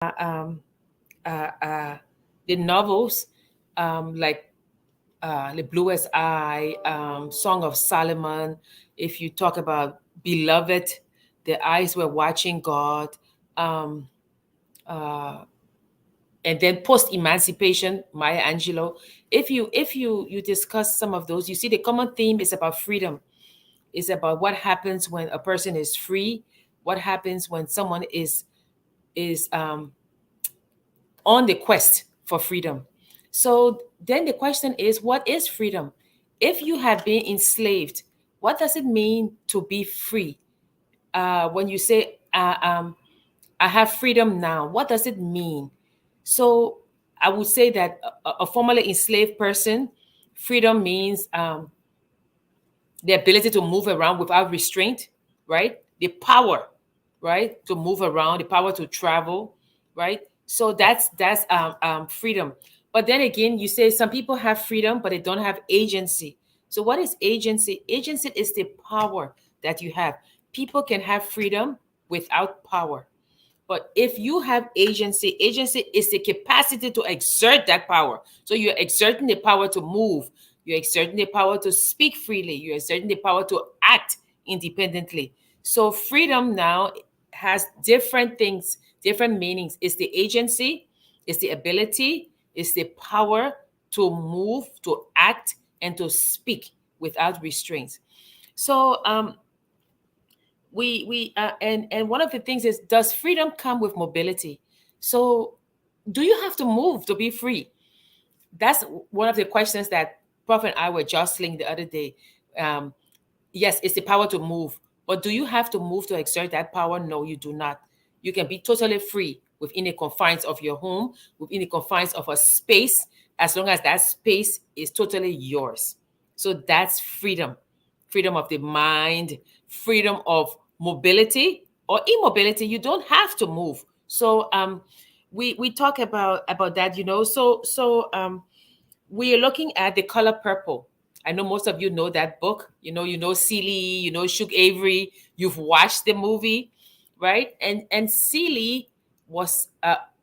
um, the novels, like The Bluest Eye, Song of Solomon. If you talk about Beloved, the eyes were watching God. Um, uh, and then post-emancipation, Maya Angelou. If you discuss some of those, you see the common theme is about freedom. It's about what happens when a person is free, what happens when someone is on the quest for freedom. So then the question is, what is freedom? If you have been enslaved, what does it mean to be free? When you say, I have freedom now, what does it mean? So I would say that a formerly enslaved person, freedom means the ability to move around without restraint, right? The power, right, to move around, the power to travel, right? So that's freedom. But then again, you say some people have freedom, but they don't have agency. So what is agency? Agency is the power that you have. People can have freedom without power. But if you have agency, agency is the capacity to exert that power. So you're exerting the power to move, you're exerting the power to speak freely, you're exerting the power to act independently. So freedom now has different things, different meanings. It's the agency, it's the ability, it's the power to move, to act, and to speak without restraints. So and one of the things is, does freedom come with mobility? So do you have to move to be free? That's one of the questions that Prof and I were jostling the other day. um, yes, it's the power to move, but do you have to move to exert that power? No, you do not. You can be totally free within the confines of your home, within the confines of a space, as long as that space is totally yours. So that's freedom. Freedom of the mind, freedom of mobility or immobility. You don't have to move. So we talk about that, we are looking at The Color Purple. I know most of you know that book. You know Celie, you know Shug Avery. You've watched the movie, right? And Celie was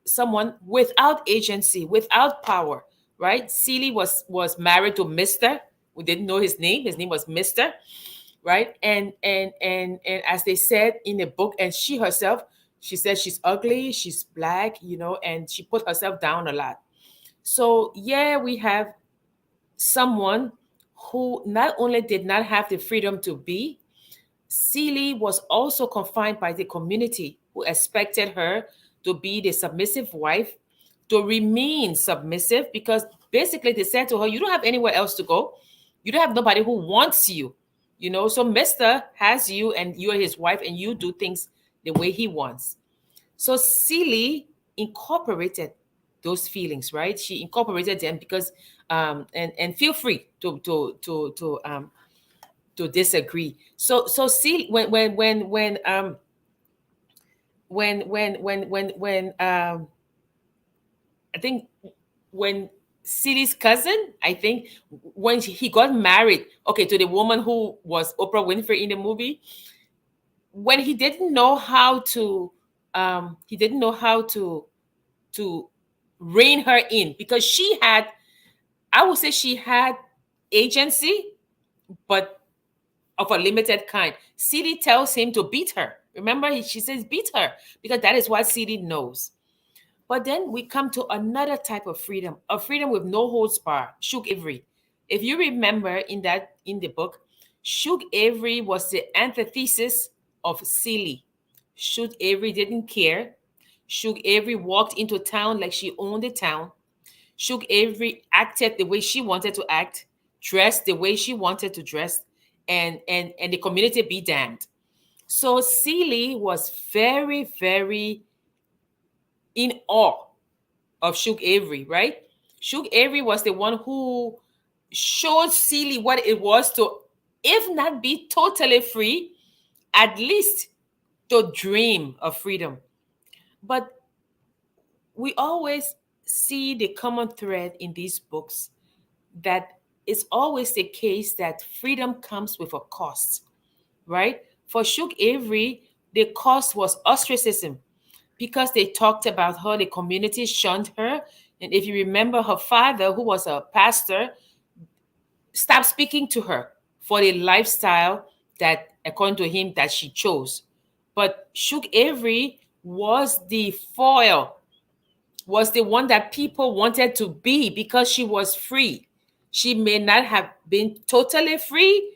someone without agency, without power, right? Celie was married to Mister. We didn't know his name. His name was Mister, right? And as they said in the book, and she herself, she said she's ugly, she's black, and she put herself down a lot. So, yeah, we have someone who not only did not have the freedom to be, Celie was also confined by the community who expected her to be the submissive wife, to remain submissive, because basically they said to her, you don't have anywhere else to go. You don't have nobody who wants you. So Mr. has you and you're his wife and you do things the way he wants. So Celie incorporated those feelings, right? She incorporated them because and feel free to disagree. So Celie, when I think when Celie's cousin, I think when he got married, okay, to the woman who was Oprah Winfrey in the movie, when he didn't know how to rein her in, because I would say she had agency, but of a limited kind. Celie tells him to beat her. Remember, she says beat her, because that is what Celie knows. But then we come to another type of freedom, a freedom with no holds bar. Shug Avery. If you remember in the book, Shug Avery was the antithesis of Celie. Shug Avery didn't care. Shug Avery walked into town like she owned the town. Shug Avery acted the way she wanted to act, dressed the way she wanted to dress, and the community be damned. So Celie was very, very in awe of Shug Avery, right? Shug Avery was the one who showed Celie what it was to, if not be totally free, at least to dream of freedom. But we always see the common thread in these books, that it's always the case that freedom comes with a cost, right? For Shug Avery, the cost was ostracism. because they talked about her, the community shunned her. And if you remember, her father, who was a pastor, stopped speaking to her for the lifestyle that, according to him, that she chose. But Shook Avery was the foil, was the one that people wanted to be because she was free. She may not have been totally free,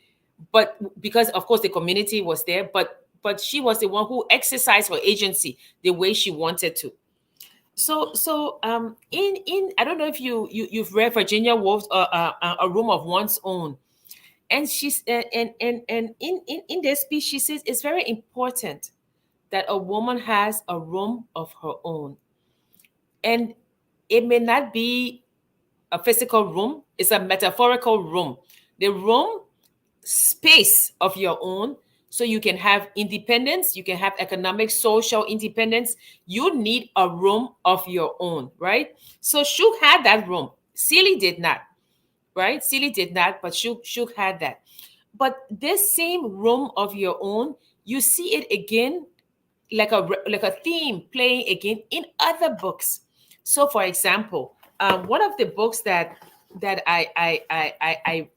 but because of course the community was there, but she was the one who exercised her agency the way she wanted to. So in I don't know if you've read Virginia Woolf's A Room of One's Own, and she's and in this speech she says it's very important that a woman has a room of her own, and it may not be a physical room, it's a metaphorical room, the room space of your own, so you can have independence, you can have economic, social independence. You need a room of your own, right? So Shook had that room. Celie did not, right? Celie did not, but Shook had that. But this same room of your own, you see it again, like a theme playing again in other books. So, for example, one of the books that I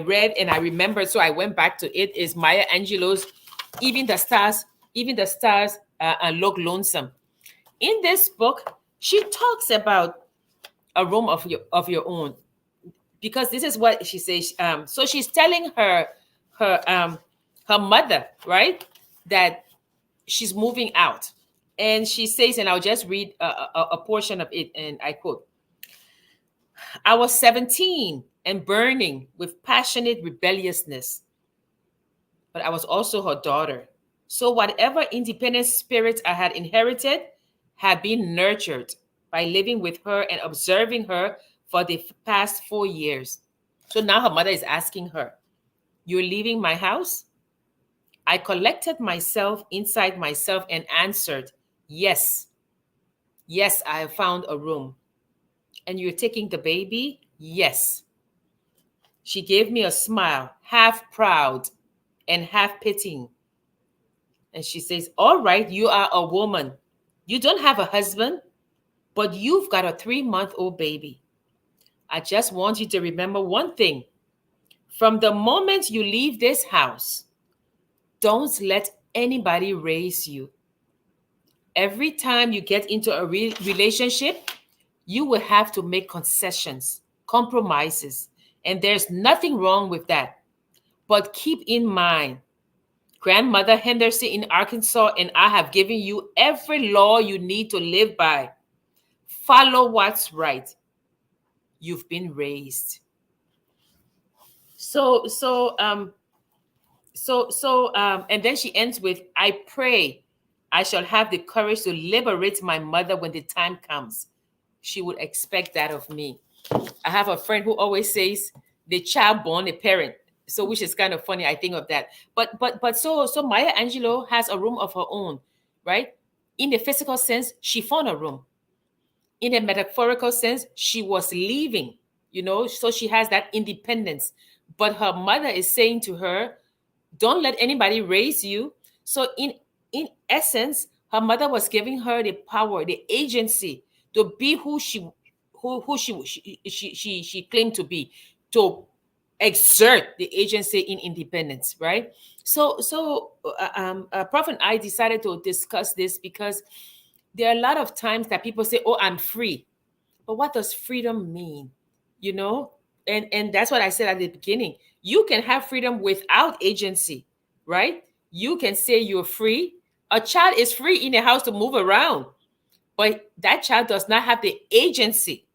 read and I remembered, so I went back to it, is Maya Angelou's Even the Stars Look Lonesome. In this book, she talks about a room of your own, because this is what she says. So she's telling her mother, right, that she's moving out, and she says, and I'll just read a portion of it, and I quote: "I was 17 and burning with passionate rebelliousness, but I was also her daughter. So whatever independent spirit I had inherited had been nurtured by living with her and observing her for the past 4 years." So now her mother is asking her, "You're leaving my house?" I collected myself inside myself and answered, "Yes. Yes, I have found a room." "And you're taking the baby?" "Yes." She gave me a smile, half proud and half pitying. And she says, "All right, you are a woman. You don't have a husband, but you've got a 3-month-old baby. I just want you to remember one thing. From the moment you leave this house, don't let anybody raise you. Every time you get into a relationship, you will have to make concessions, compromises, and there's nothing wrong with that. But keep in mind, Grandmother Henderson in Arkansas and I have given you every law you need to live by. Follow what's right. You've been raised." So, so, um, and then she ends with, "I pray I shall have the courage to liberate my mother when the time comes. She would expect that of me." I have a friend who always says, "The child born a parent." So, which is kind of funny. I think of that. So Maya Angelou has a room of her own, right? In the physical sense, she found a room. In a metaphorical sense, she was leaving, so she has that independence. But her mother is saying to her, "Don't let anybody raise you." So in essence, her mother was giving her the power, the agency to be who she claimed to be, to exert the agency in independence, right? Prof and I decided to discuss this because there are a lot of times that people say, "Oh, I'm free," but what does freedom mean? You know, and that's what I said at the beginning. You can have freedom without agency, right? You can say you're free. A child is free in the house to move around, but that child does not have the agency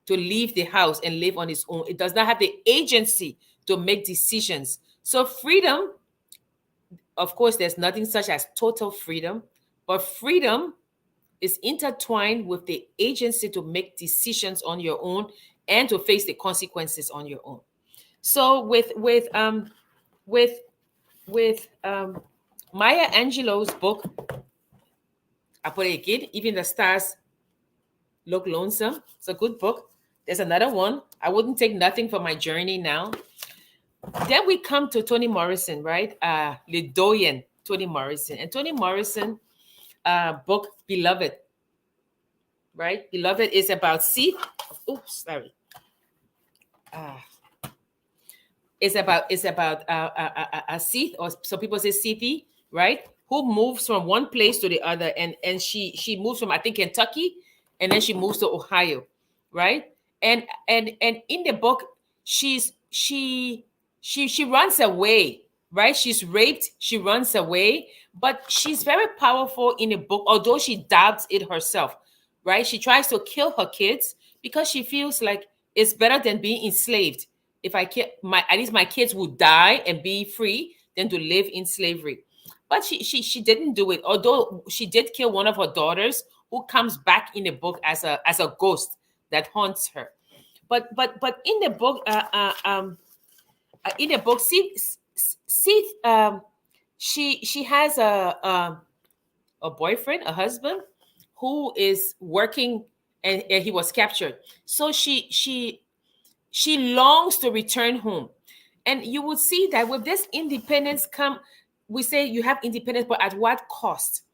to leave the house and live on its own. It does not have the agency to make decisions. So freedom, of course, there's nothing such as total freedom, but freedom is intertwined with the agency to make decisions on your own and to face the consequences on your own. So with Maya Angelou's book, I put it again, Even the Stars Look Lonesome. It's a good book. There's another one, I Wouldn't Take Nothing for My Journey Now. Then we come to Toni Morrison, right? Le Doyen, Toni Morrison. And Toni Morrison, book Beloved, right? Beloved is about Seth. Oops, sorry. Uh, it's about Seth, or some people say Sethi, right? Who moves from one place to the other, and she moves from, I think, Kentucky, and then she moves to Ohio, right? And in the book, she runs away, right? She's raped, she runs away, but she's very powerful in the book, although she doubts it herself, right? She tries to kill her kids because she feels like it's better than being enslaved. If I can, my at least my kids would die and be free than to live in slavery. But she didn't do it, although she did kill one of her daughters, who comes back in the book as a ghost that haunts her. But in the book, see, she has a boyfriend, a husband, who is working, and he was captured. So she longs to return home. And you will see that with this independence come, we say you have independence, but at what cost?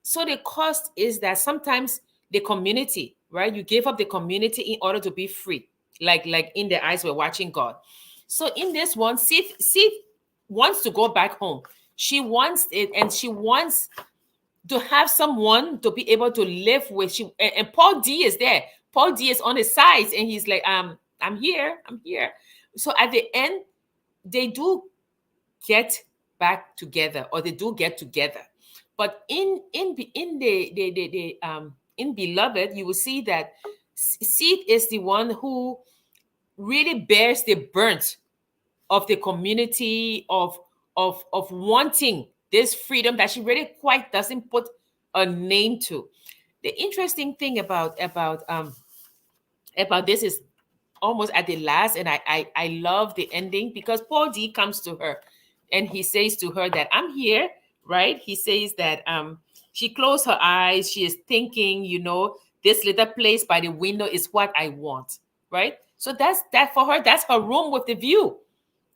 So the cost is that sometimes the community, right? You give up the community in order to be free, like in the eyes we're watching God. So in this one, Sith wants to go back home. She wants it, and she wants to have someone to be able to live with. And Paul D is there. Paul D is on his sides, and he's like, I'm here, I'm here. So at the end, they do get back together, or they do get together. But in Beloved, you will see that Sid is the one who really bears the burnt of the community, of wanting this freedom that she really quite doesn't put a name to. The interesting thing about this is almost at the last, and I love the ending, because Paul D comes to her and he says to her that I'm here, right? He says that she closed her eyes, she is thinking, this little place by the window is what I want, right? So that's that for her. That's her room with the view.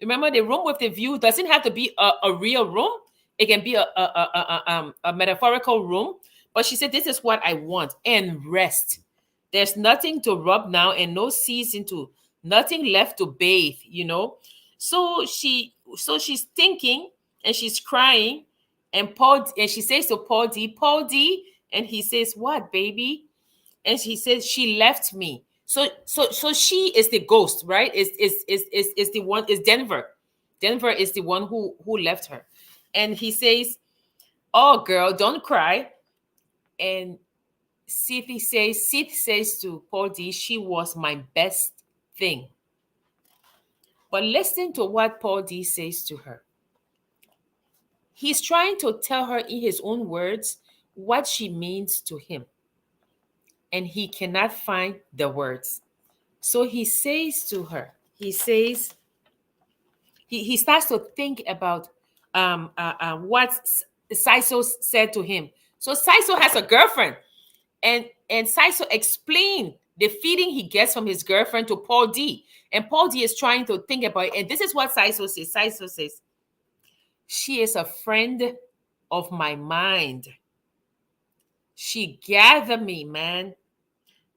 Remember, the room with the view doesn't have to be a real room. It can be a metaphorical room. But she said, this is what I want, and rest. There's nothing to rub now, and no season to, nothing left to bathe. So she's thinking, and she's crying, and she says to Paul D, and he says, what, baby? And she says, she left me. So she is the ghost, right? Is the one, is Denver. Denver is the one who left her. And he says, oh girl, don't cry. And Sith says to Paul D, she was my best thing. But listen to what Paul D says to her. He's trying to tell her in his own words what she means to him. And he cannot find the words. So he says to her, he starts to think about what Siso said to him. So Siso has a girlfriend, and Siso explained the feeling he gets from his girlfriend to Paul D. And Paul D is trying to think about it. And this is what Siso says. Siso says, she is a friend of my mind. She gathered me, man.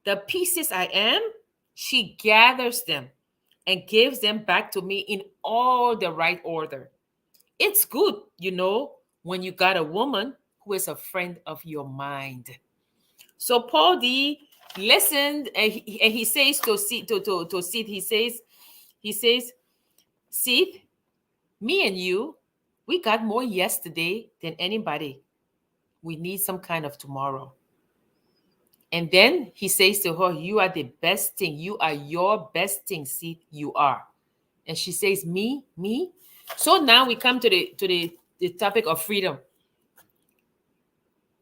The pieces I am, she gathers them and gives them back to me in all the right order. It's good, when you got a woman who is a friend of your mind. So Paul D listened, and he says to Sid, he says, Sid, me and you, we got more yesterday than anybody. We need some kind of tomorrow. And then he says to her, you are the best thing. You are your best thing, Sid. You are. And she says, me. So now we come to the topic of freedom.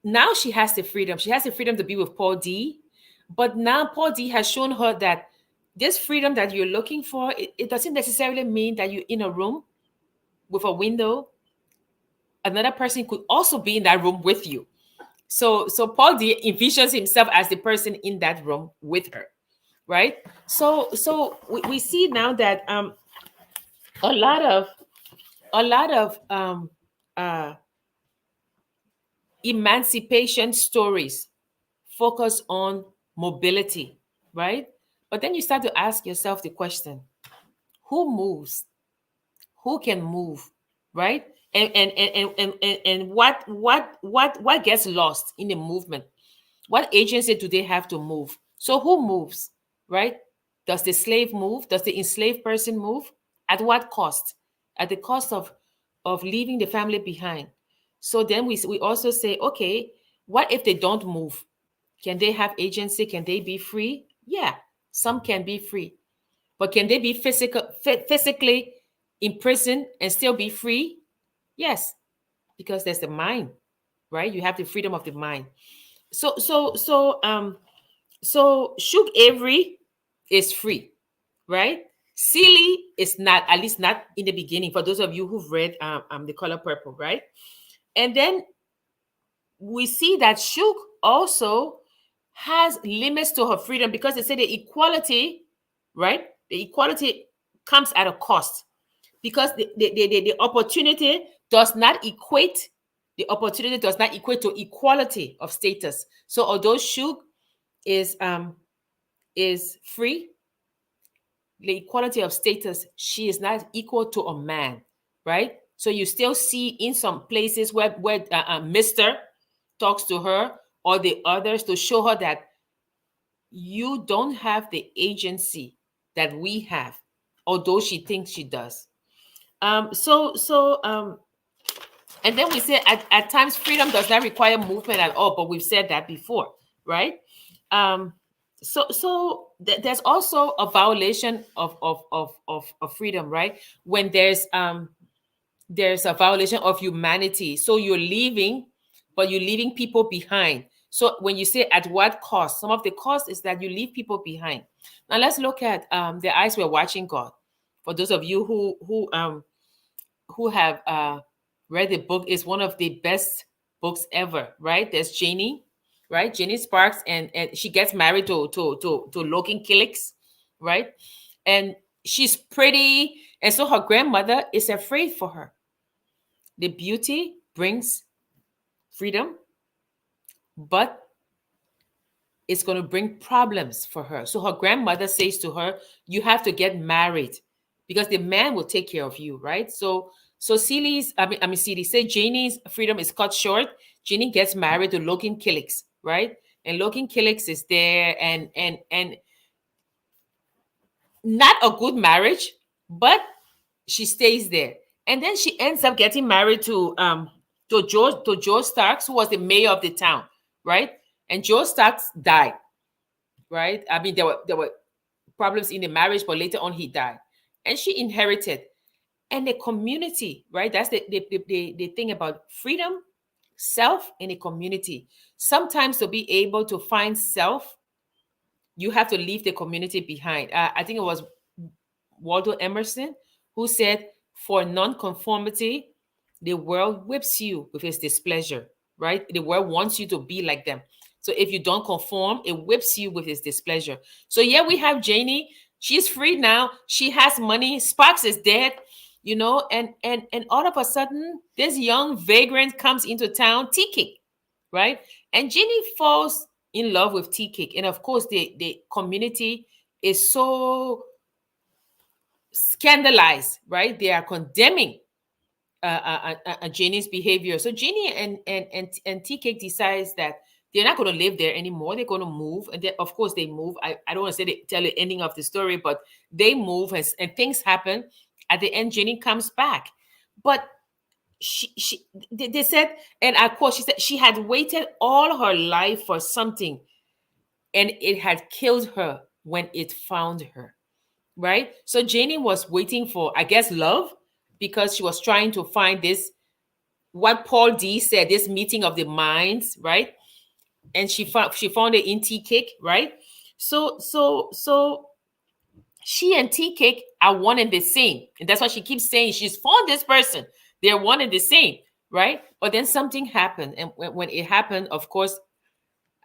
Now she has the freedom. She has the freedom to be with Paul D. But now Paul D has shown her that this freedom that you're looking for, it doesn't necessarily mean that you're in a room with a window. Another person could also be in that room with you. So Paul D envisions himself as the person in that room with her, right? So we see now that a lot of emancipation stories focus on mobility, right? But then you start to ask yourself the question, who moves? Who can move, right? And what gets lost in the movement? What agency do they have to move? So who moves, right? Does the slave move? Does the enslaved person move? At what cost? At the cost of leaving the family behind. So then we also say, okay, what if they don't move? Can they have agency? Can they be free? Yeah, some can be free. But can they be physically imprisoned and still be free? Yes, because there's the mind, right? You have the freedom of the mind. So Shug Avery is free, right? Sealy is not, at least not in the beginning. For those of you who've read The Color Purple, right? And then we see that Shug also has limits to her freedom because they say the equality, right? The equality comes at a cost because the opportunity does not equate. The opportunity does not equate to equality of status. So although Shug is free, the equality of status, she is not equal to a man, right? So you still see in some places where Mr. talks to her or the others to show her that you don't have the agency that we have, although she thinks she does. And then we say at times freedom does not require movement at all, but we've said that before, right? Um, there's also a violation of freedom, right? When there's a violation of humanity. So you're leaving, but you're leaving people behind. So when you say at what cost, some of the cost is that you leave people behind. Now let's look at The Eyes Were Watching God. For those of you who have read the book, is one of the best books ever, right? There's Janie, right? Janie Sparks, and she gets married to Logan Killicks, right? And she's pretty, and so her grandmother is afraid for her. The beauty brings freedom, but it's going to bring problems for her. So her grandmother says to her, you have to get married because the man will take care of you, right? So Celie, say Janie's freedom is cut short. Janie gets married to Logan Killicks, right? And Logan Killicks is there, and not a good marriage, but she stays there. And then she ends up getting married to George Starks, who was the mayor of the town, right? And George Starks died, right? I mean, there were problems in the marriage, but later on he died. And she inherited. And the community, right? That's the thing about freedom, self, in a community. Sometimes to be able to find self, you have to leave the community behind. I think it was Waldo Emerson who said, for nonconformity, the world whips you with its displeasure, right? The world wants you to be like them. So if you don't conform, it whips you with its displeasure. So yeah, we have Janie. She's free now. She has money. Sparks is dead, and all of a sudden, this young vagrant comes into town, T-Kick, right? And Janie falls in love with T-Kick. And of course, the community is so scandalized, right? They are condemning Janie's behavior. So Janie and TK decides that they're not going to live there anymore. They're going to move, and of course they move. I don't want to tell the ending of the story, but they move, and things happen. At the end, Janie comes back, but they said, and I quote, she said she had waited all her life for something, and it had killed her when it found her. Right? So Janie was waiting for, I guess, love, because she was trying to find this, what Paul D said, this meeting of the minds, right? And she found it in T-Cake, right? So she and T-Cake are one and the same. And that's why she keeps saying she's found this person. They're one and the same, right? But then something happened. And when it happened, of course,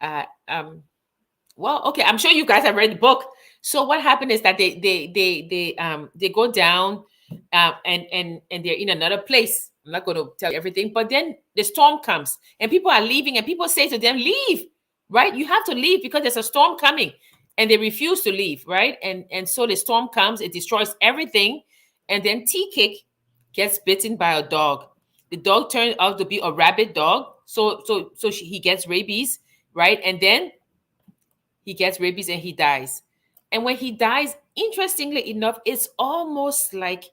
well, okay, I'm sure you guys have read the book. So what happened is that they go down, and they're in another place, I'm not going to tell you everything, but then the storm comes and people are leaving and people say to them, leave, right? You have to leave because there's a storm coming, and they refuse to leave, right? And so the storm comes, it destroys everything, and then Tea Cake gets bitten by a dog. The dog turned out to be a rabid dog, he gets rabies, right? And then he gets rabies and he dies. And when he dies, interestingly enough, it's almost like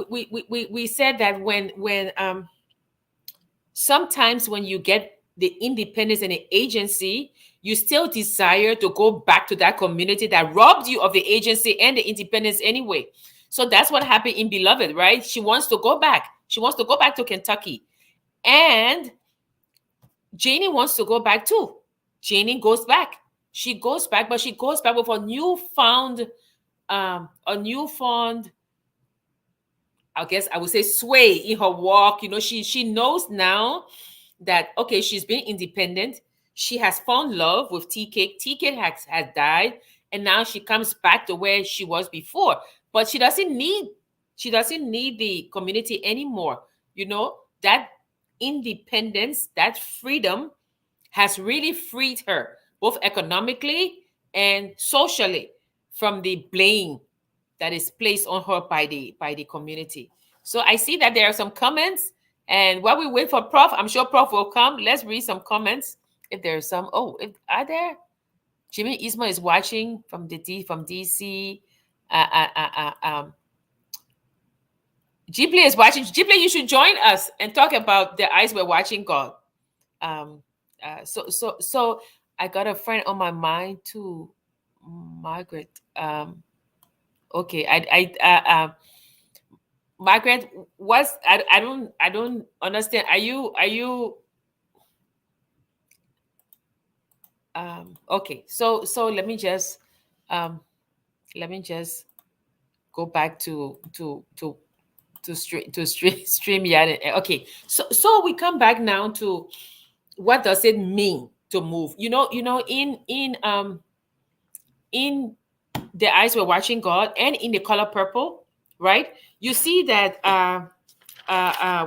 we said that when sometimes when you get the independence and the agency, you still desire to go back to that community that robbed you of the agency and the independence anyway. So that's what happened in Beloved, right? She wants to go back. She wants to go back to Kentucky. And Janie wants to go back too. Janie goes back. She goes back, but she goes back with a newfound, I guess I would say, sway in her walk. You know, she knows now that, okay, she's been independent. She has found love with Tea Cake. Tea Cake has died, and now she comes back to where she was before. But she doesn't need the community anymore. You know, that independence, that freedom has really freed her, both economically and socially, from the blame that is placed on her by the community. So I see that there are some comments, and while we wait for Prof, I'm sure Prof will come. Let's read some comments if there's some. Oh, are there? Jimmy Isma is watching from DC. Ghibli is watching. Ghibli, you should join us and talk about the eyes we're watching God. So I got a friend on my mind too, Margaret. Okay, Margaret, I don't understand. Are you okay? So let me just go back to stream yard. Okay, so we come back now to what does it mean to move? In The Eyes Were Watching God and in The Color Purple, right? You see that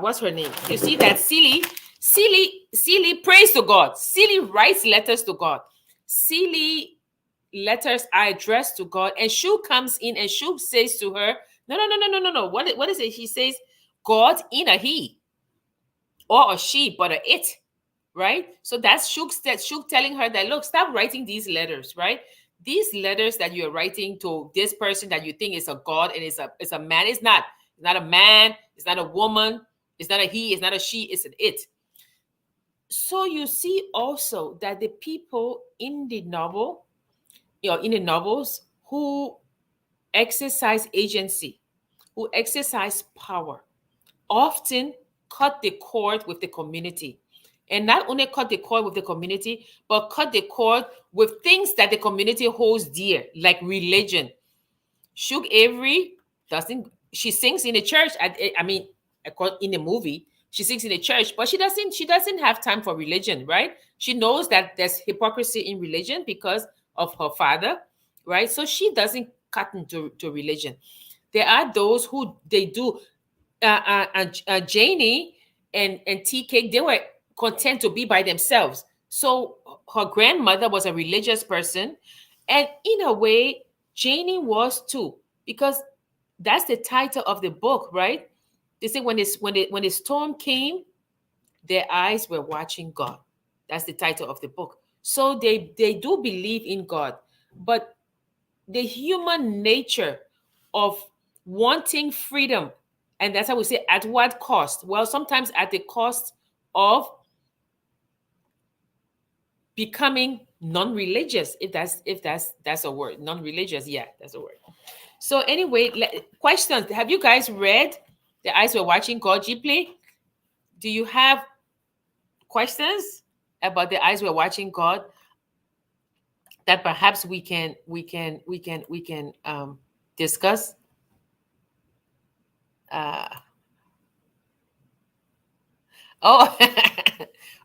what's her name? You see that Celie prays to God. Celie writes letters to God. Celie letters are addressed to God, and Shu comes in and Shu says to her, no. What is it? She says, God in a he or a she, but a it, right? So that's Shuk telling her that, look, stop writing these letters, right? These letters that you're writing to this person that you think is a God and is a man. It's not. It's not a man. It's not a woman. It's not a he. It's not a she. It's an it. So you see also that the people in the novel, in the novels, who exercise agency, who exercise power, often cut the cord with the community. And not only cut the cord with the community, but cut the cord with things that the community holds dear, like religion. Shug Avery she sings in the church. In the movie, she sings in the church, but she doesn't have time for religion, right? She knows that there's hypocrisy in religion because of her father, right? So she doesn't cut into religion. There are those who they do. Janie and Tea Cake, they were content to be by themselves. So her grandmother was a religious person, and in a way, Janie was too, because that's the title of the book, right? They say when the storm came, their eyes were watching God. That's the title of the book. So they do believe in God, but the human nature of wanting freedom, and that's how we say, at what cost? Well, sometimes at the cost of becoming non-religious, if that's a word. Non-religious, yeah, that's a word. So anyway, questions. Have you guys read The Eyes Were Watching God? Ghibli, do you have questions about The Eyes Were Watching God that perhaps we can discuss? Oh,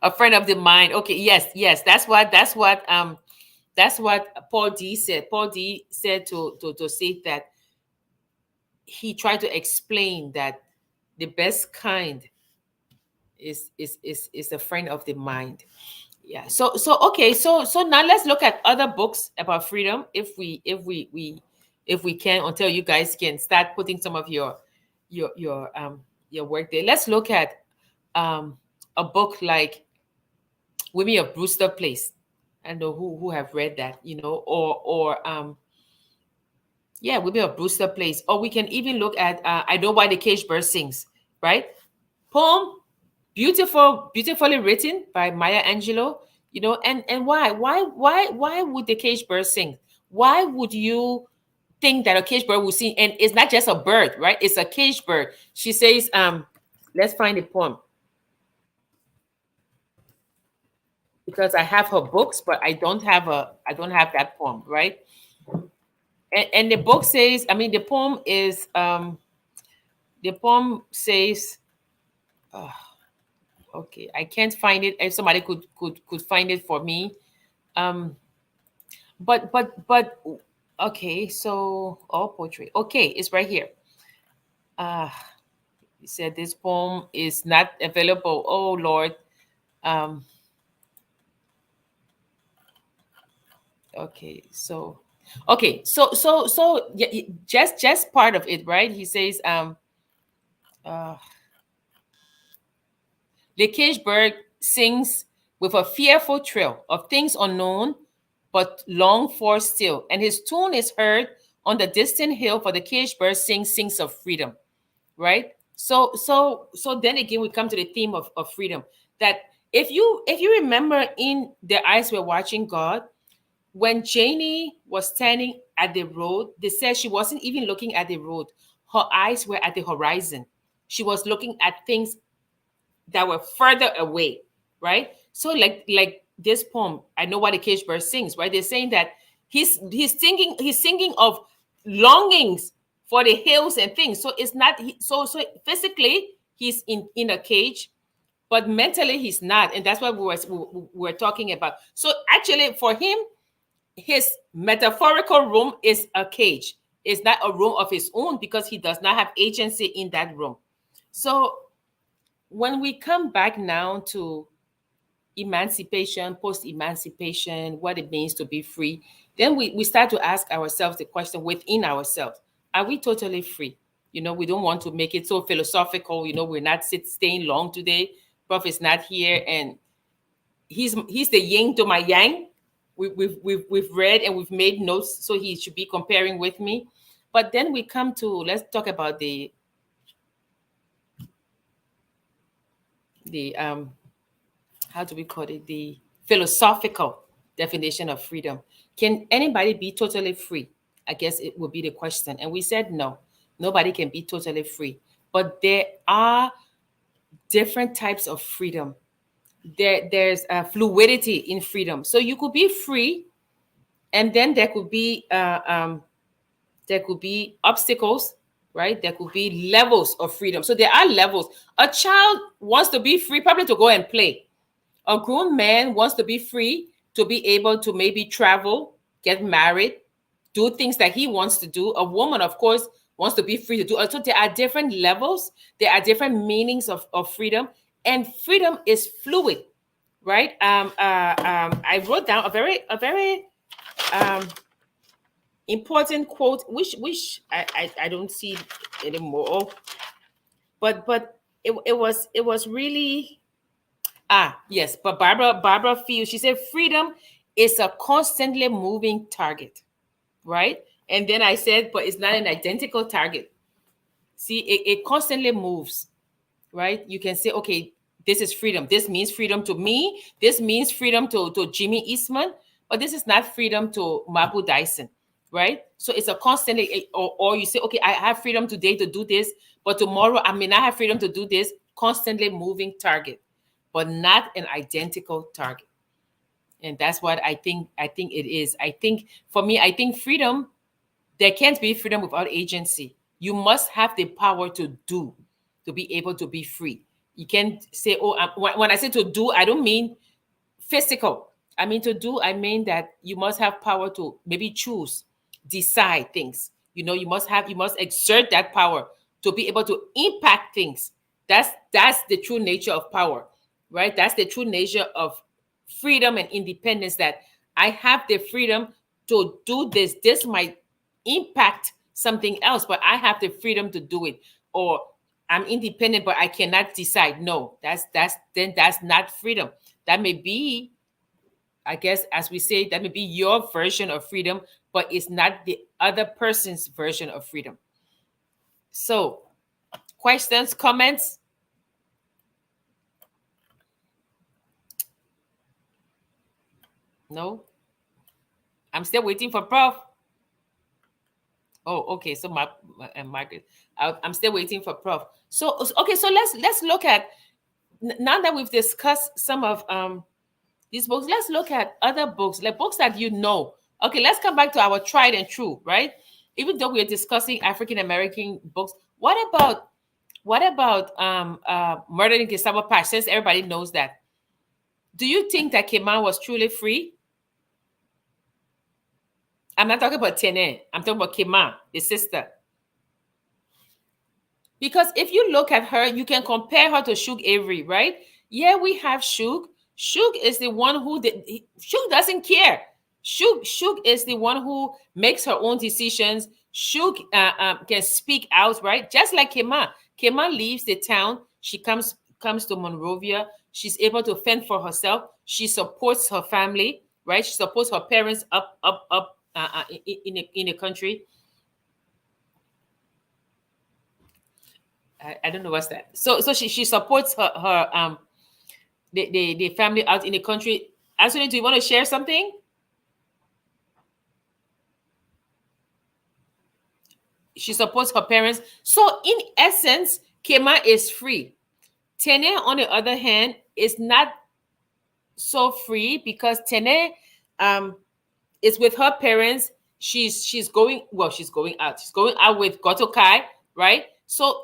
a friend of the mind. Okay, yes. That's what Paul D said. Paul D said to say that he tried to explain that the best kind is a friend of the mind. Yeah. So okay. So now let's look at other books about freedom, if we can, until you guys can start putting some of your your um your work there. Let's look at a book like Women of Brewster Place. I know who have read that, or yeah, Women of Brewster Place. Or we can even look at I Know Why the Caged Bird Sings, right? Poem, beautifully written by Maya Angelou. And why would the caged bird sing? Why would you think that a caged bird will sing? And it's not just a bird, right? It's a caged bird. She says, let's find the poem, because I have her books, but I don't have that poem, right? And the book says, I mean, the poem is the poem says, okay, I can't find it. If somebody could find it for me. um but okay, so all poetry, okay, it's right here. uh he said this poem is not available, oh Lord. um okay, so yeah, just part of it, right? He says, uh the caged bird sings with a fearful trill of things unknown but longed for still, and his tune is heard on the distant hill, for the caged bird sings of freedom, right? So then again we come to the theme of freedom. That if you remember in The Eyes Were Watching God, when Janie was standing at the road, they said she wasn't even looking at the road. Her eyes were at the horizon. She was looking at things that were further away, right? So like this poem, I Know Why the Caged Bird Sings, right? They're saying that he's singing of longings for the hills and things. So it's not so physically he's in a cage, but mentally he's not, and that's what we were talking about. So actually, for him, his metaphorical room is a cage. It's not a room of his own, because he does not have agency in that room. So when we come back now to emancipation, post emancipation, what it means to be free, then we start to ask ourselves the question within ourselves: are we totally free? We don't want to make it so philosophical. We're not staying long today. Prophet's not here, and he's the yin to my yang. We've read and we've made notes, so he should be comparing with me. But then we come to, let's talk about the how do we call it, the philosophical definition of freedom. Can anybody be totally free? I guess it would be the question. And we said no, nobody can be totally free. But there are different types of freedom. There's a fluidity in freedom. So you could be free, and then there could be obstacles, right? There could be levels of freedom. So there are levels. A child wants to be free, probably to go and play. A grown man wants to be free to be able to maybe travel, get married, do things that he wants to do. A woman, of course, wants to be free to do. So there are different levels. There are different meanings of freedom, and freedom is fluid, right? I wrote down a very um, important quote, which I don't see anymore, but it was really. Yes, but Barbara feels, she said freedom is a constantly moving target, right? And then I said, but it's not an identical target. See, it constantly moves, right? You can say, okay, this is freedom. This means freedom to me. This means freedom to Jimmy Eastman, but this is not freedom to Mabu Dyson, right? So it's a constantly, or you say, okay, I have freedom today to do this, but tomorrow I may not have freedom to do this. Constantly moving target, but not an identical target. And that's what I think it is. I think for me, I think freedom, there can't be freedom without agency. You must have the power to do, to be able to be free. You can't say, oh, when I say to do, I don't mean physical. I mean to do, I mean that you must have power to maybe choose, decide things. You must exert that power to be able to impact things. That's the true nature of power, right? That's the true nature of freedom and independence, that I have the freedom to do this. This might impact something else, but I have the freedom to do it. Or I'm independent, but I cannot decide. No, that's not freedom. That may be, I guess, as we say, that may be your version of freedom, but it's not the other person's version of freedom. So, questions, comments? No? I'm still waiting for Prof. Oh, okay. So Margaret, I'm still waiting for Prof. So okay, so let's look at, now that we've discussed some of these books, let's look at other books, like books that you know. Okay, let's come back to our tried and true, right? Even though we're discussing African American books, what about Murder in Gestapo Patch? Since everybody knows that, do you think that Kema was truly free? I'm not talking about Tene. I'm talking about Kema, the sister. Because if you look at her, you can compare her to Shug Avery, right? Yeah, we have Shug. Shug is the one who Shug doesn't care. Shug is the one who makes her own decisions. Shug can speak out, right? Just like Kema. Kema leaves the town. She comes to Monrovia. She's able to fend for herself. She supports her family, right? She supports her parents up in the country. I don't know what's that. So she supports her the family out in the country. Anthony, do you want to share something? She supports her parents. So in essence, Kema is free. Tene, on the other hand, is not so free, because Tene is with her parents. She's going out. She's going out with Gotokai, right? So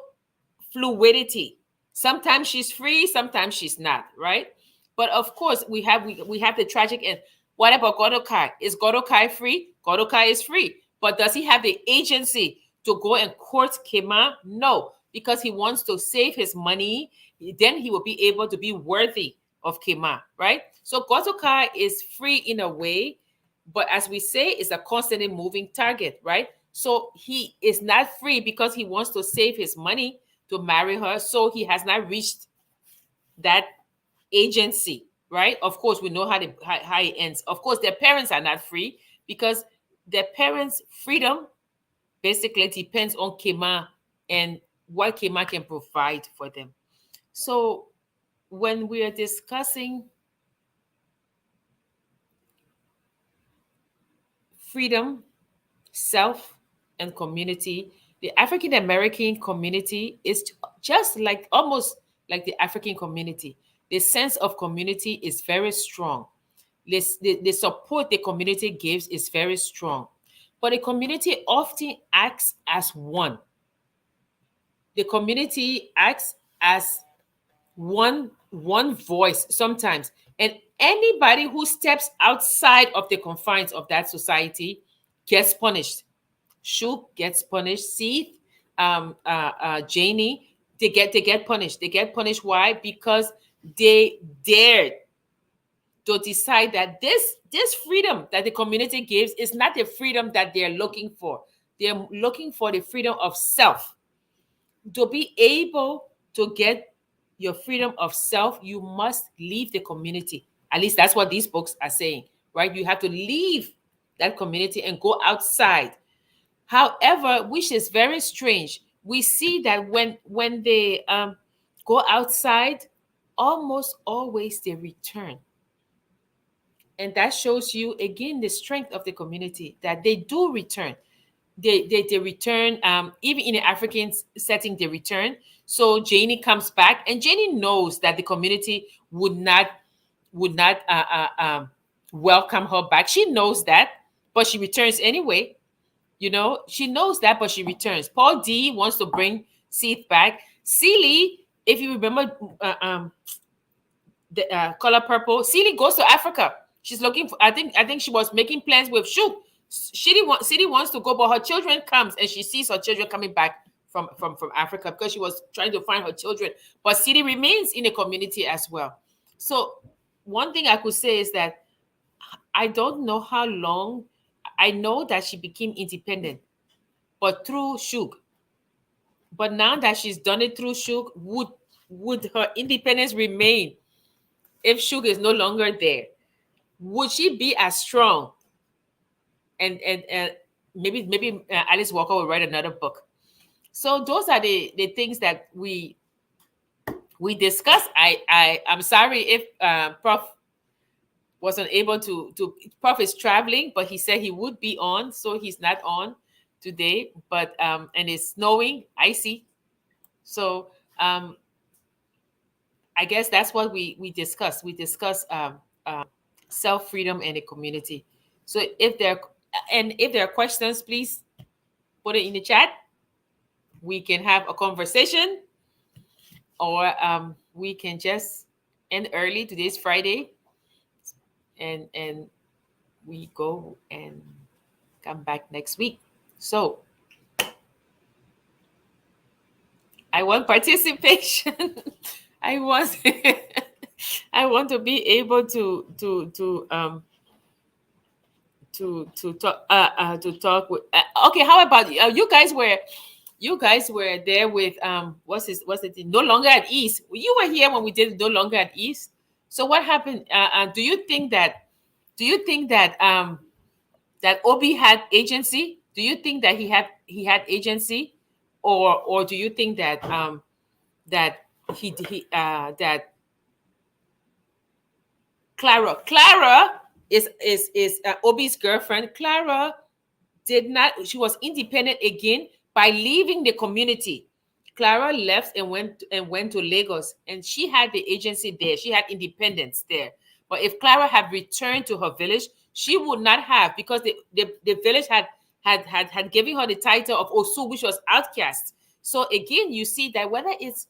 fluidity. Sometimes she's free, sometimes she's not, right? But of course, we have the tragic end. What about Godokai? Is Godokai free? Godokai is free. But does he have the agency to go and court Kema? No, because he wants to save his money. Then he will be able to be worthy of Kema, right? So Godokai is free in a way, but as we say, it's a constantly moving target, right? So he is not free because he wants to save his money to marry her. So he has not reached that agency, right? Of course, we know how it ends. Of course, their parents are not free, because their parents' freedom basically depends on Kema and what Kema can provide for them. So when we are discussing freedom, self, and community, the African American community is just like, almost like the African community. The sense of community is very strong. The support the community gives is very strong. But the community often acts as one. The community acts as one voice sometimes. And anybody who steps outside of the confines of that society gets punished. Shuk gets punished. Seeth, Janie, they get punished. They get punished. Why? Because they dared to decide that this freedom that the community gives is not the freedom that they're looking for. They're looking for the freedom of self. To be able to get your freedom of self, you must leave the community. At least that's what these books are saying, right? You have to leave that community and go outside. However, which is very strange, we see that when they go outside, almost always they return. And that shows you again the strength of the community, that they do return. They return, even in the African setting, they return. So Janie comes back, and Janie knows that the community would not welcome her back. She knows that, but she returns anyway. You know, she knows that, but she returns. Paul D wants to bring Seeth back. Celie, if you remember, the Color Purple, Celie goes to Africa. She's looking for. I think she was making plans with Shuk. Celie wants to go, but her children comes, and she sees her children coming back from Africa because she was trying to find her children. But City remains in the community as well. So one thing I could say is that I don't know how long. I know that she became independent, but through Shug. But now that she's done it through Shug, would her independence remain if Shug is no longer there? Would she be as strong? And maybe Alice Walker will write another book. So those are the things that we discuss. I'm sorry if Prof wasn't able to. Prof is traveling, but he said he would be on, so he's not on today. But and it's snowing, icy. So I guess that's what we discuss. We discuss self freedom and the community. So if there are questions, please put it in the chat. We can have a conversation, or we can just end early. Today's Friday, and we go and come back next week. So I want participation. I want I want to be able to talk with. Okay, how about you guys were there with what's it? No Longer at Ease. You were here when we did No Longer at Ease. So what happened? Do you think that that Obi had agency? Do you think that he had agency, or do you think that that that Clara is Obi's girlfriend? Clara did not. She was independent again by leaving the community. Clara left and went to Lagos, and she had the agency there. She had independence there. But if Clara had returned to her village, she would not have, because the village had given her the title of Osu, which was outcast. So again, you see that whether it's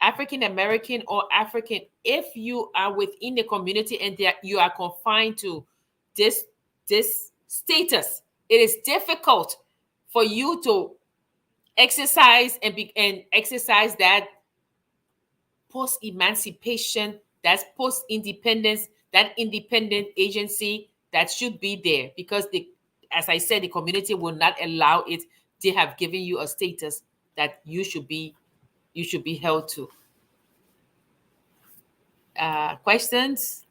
African American or African, if you are within the community and that you are confined to this status, it is difficult for you to exercise and exercise that post emancipation, that post independence, that independent agency that should be there, because as I said, the community will not allow it. They have given you a status that you should be held to. Questions?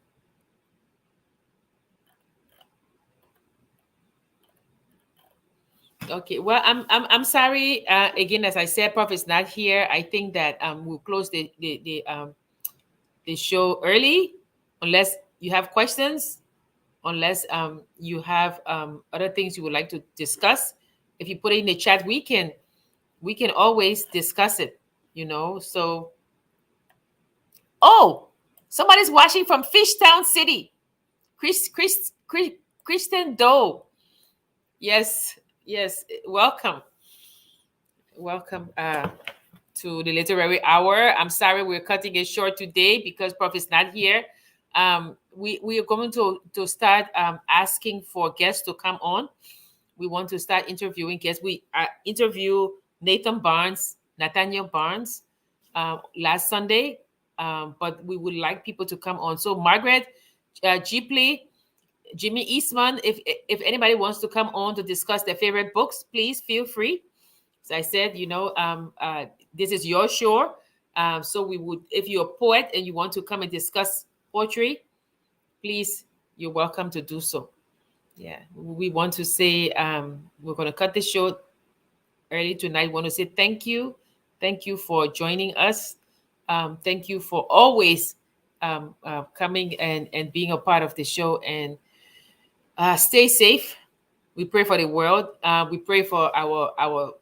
Okay, well, I'm sorry. Again, as I said, Prof is not here. I think that we'll close the show early, unless you have questions, unless you have other things you would like to discuss. If you put it in the chat, we can always discuss it. So, oh, somebody's watching from Fishtown City. Kristen Doe. Yes, welcome to the Literary Hour. I'm sorry we're cutting it short today because Prof is not here. We are going to start asking for guests to come on. We want to start interviewing guests. We interviewed Nathaniel Barnes last Sunday, but we would like people to come on. So Margaret Jeepley, Jimmy Eastman, if anybody wants to come on to discuss their favorite books, please feel free. As I said, this is your show. So we would, if you're a poet and you want to come and discuss poetry, please, you're welcome to do so. Yeah, we want to say we're going to cut the show early tonight. We want to say thank you for joining us. Thank you for always coming and being a part of the show, and stay safe. We pray for the world. We pray for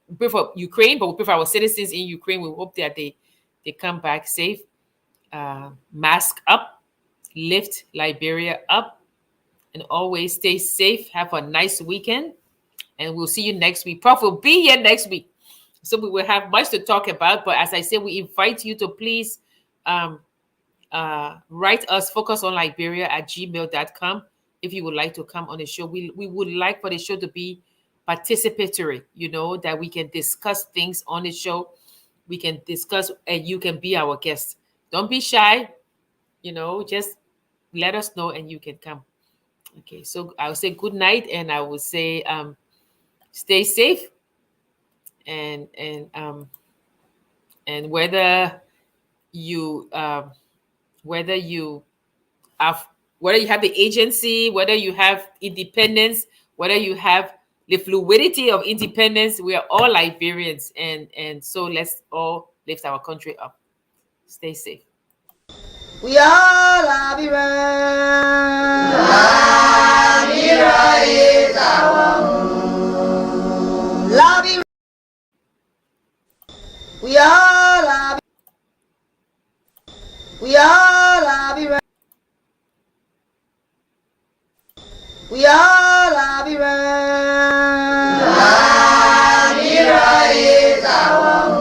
we pray for Ukraine, but we pray for our citizens in Ukraine. We hope that they come back safe. Mask up, lift Liberia up, and always stay safe. Have a nice weekend, and we'll see you next week. Prof will be here next week, so we will have much to talk about. But as I said, we invite you to please write us, focusonliberia@gmail.com, if you would like to come on the show. We would like for the show to be participatory, that we can discuss things on the show. We can discuss, and you can be our guest. Don't be shy, just let us know and you can come. Okay, so I'll say good night, and I will say stay safe, and you whether you have whether you have the agency, whether you have independence, whether you have the fluidity of independence, we are all Liberians, and so let's all lift our country up. Stay safe. We are Liberians. Liberia is our home. Liberia. We are Liberia. We are Liberia. We are